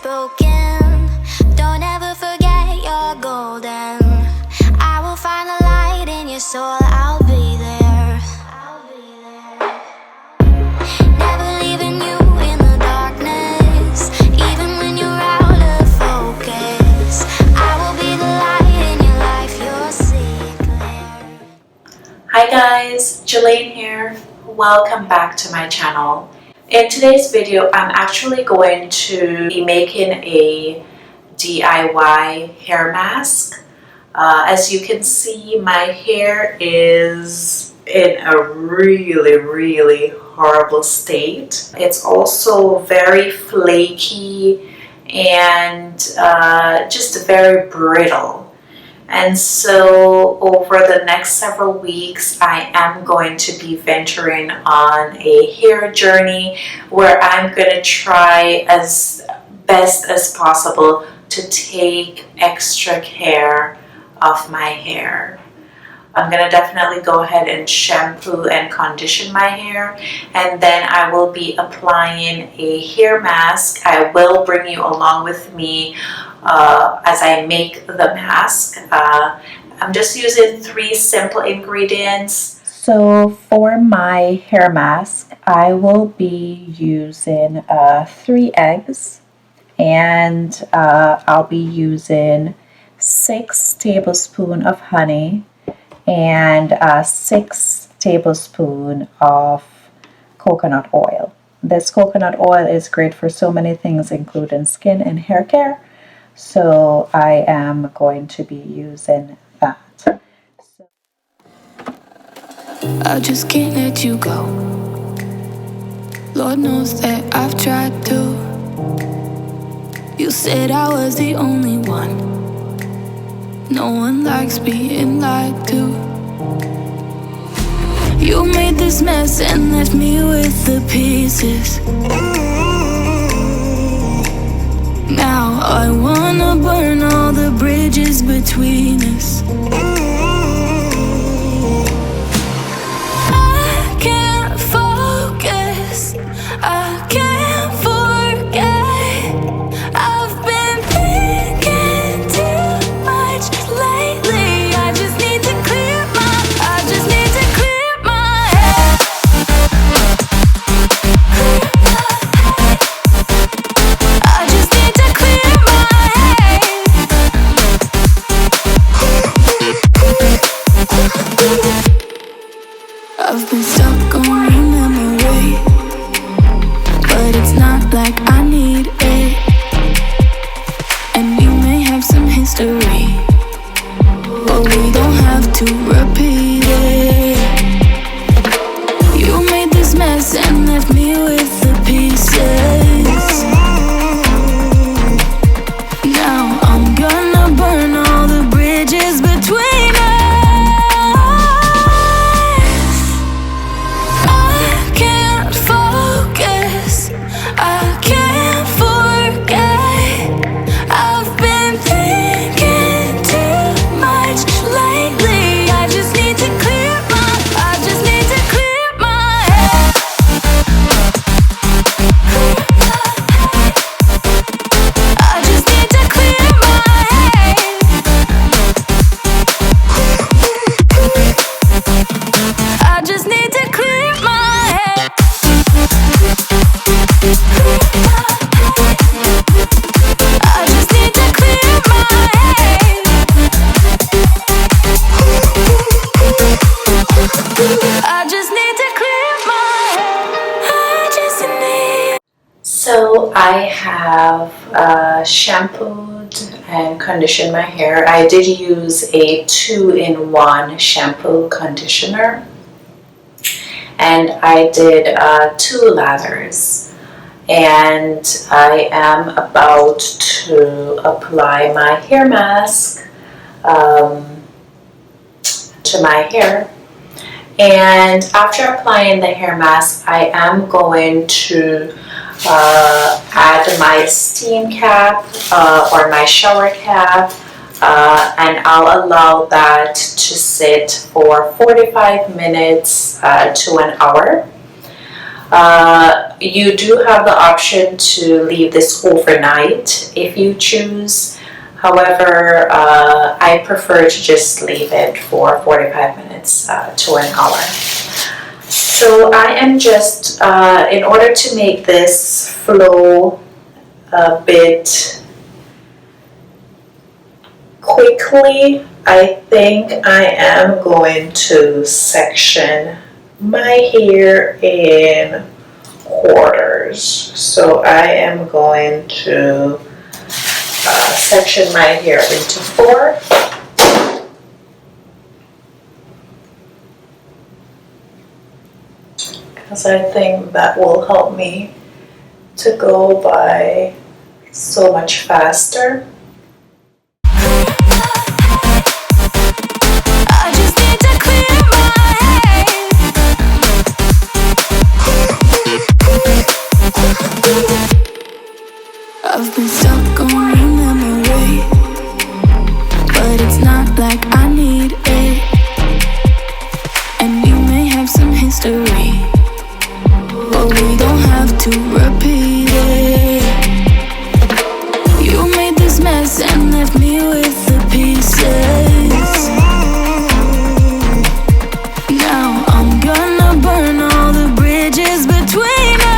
Broken. Don't ever forget you're golden. I will find a light in your soul. I'll be there. Never leaving you in the darkness, even when you're out of focus. I will be the light in your life. You'll see clear. Hi guys, Jelaine here. Welcome back to my channel. In today's video, I'm actually going to be making a DIY hair mask. As you can see, my hair is in a really horrible state. It's also very flaky and just very brittle. And so over the next several weeks, I am going to be venturing on a hair journey where I'm going to try as best as possible to take extra care of my hair. I'm going to definitely go ahead and shampoo and condition my hair, and then I will be applying a hair mask. I will bring you along with me as I make the mask. I'm just using 3 simple ingredients. So for my hair mask, I will be using 3 eggs, and I'll be using 6 tablespoons of honey and 6 tablespoons of coconut oil. This coconut oil is great for so many things, including skin and hair care. So I am going to be using that. I just can't let you go. Lord knows that I've tried to. You said I was the only one. No one likes being lied to. You made this mess and left me with the pieces. Now I wanna burn all the bridges between us. I can't focus, I can't forget. I've been thinking too much lately. I just need to clear my head. I just need to clear my head. I've been stuck on your memory, but it's not like I need it. And we may have some history, but we don't have to repeat it. You made this mess and left me with the pieces. Now I'm gonna burn all the bridges between us. I can't focus, I can't forget. I've been thinking too much lately. I just need to clear my head. I just need to clear my head. I just need to clear my head. I just need to clear my head. I just need to clear my head. I just need. So I have shampooed and conditioned my hair. I did use a 2-in-1 shampoo conditioner, and I did 2 lathers. and I am about to apply my hair mask to my hair. And after applying the hair mask, I am going to add my steam cap or my shower cap, and I'll allow that to sit for 45 minutes to an hour. You do have the option to leave this overnight if you choose. However, I prefer to just leave it for 45 minutes to an hour. So I am just, in order to make this flow a bit quickly, I think I am going to section my hair in quarters. So I am going to section my hair into 4. Because I think that will help me to go by so much faster. I've been stuck on your memory, but it's not like I need it. And you may have some history, but we don't have to repeat it. You made this mess and left me with the pieces. Now I'm gonna burn all the bridges between us.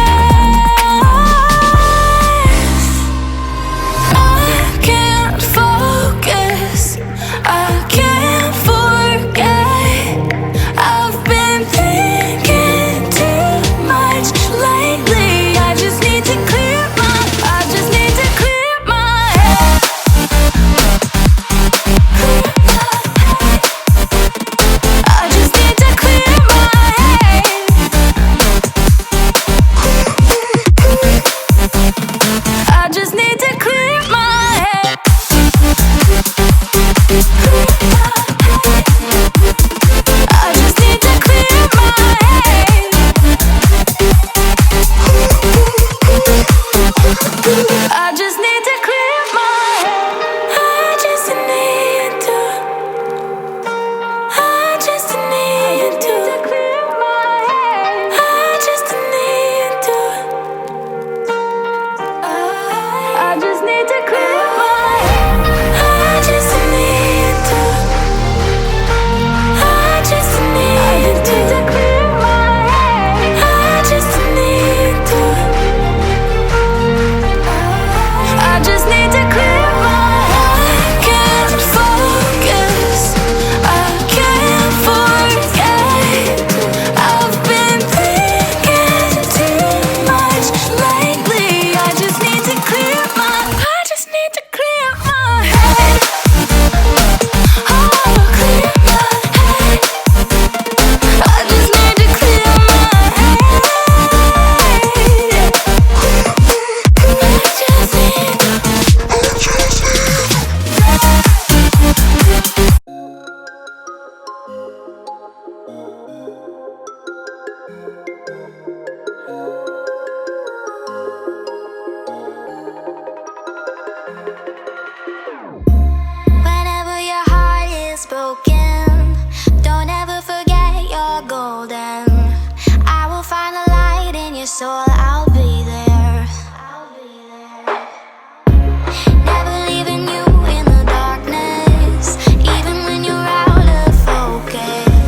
So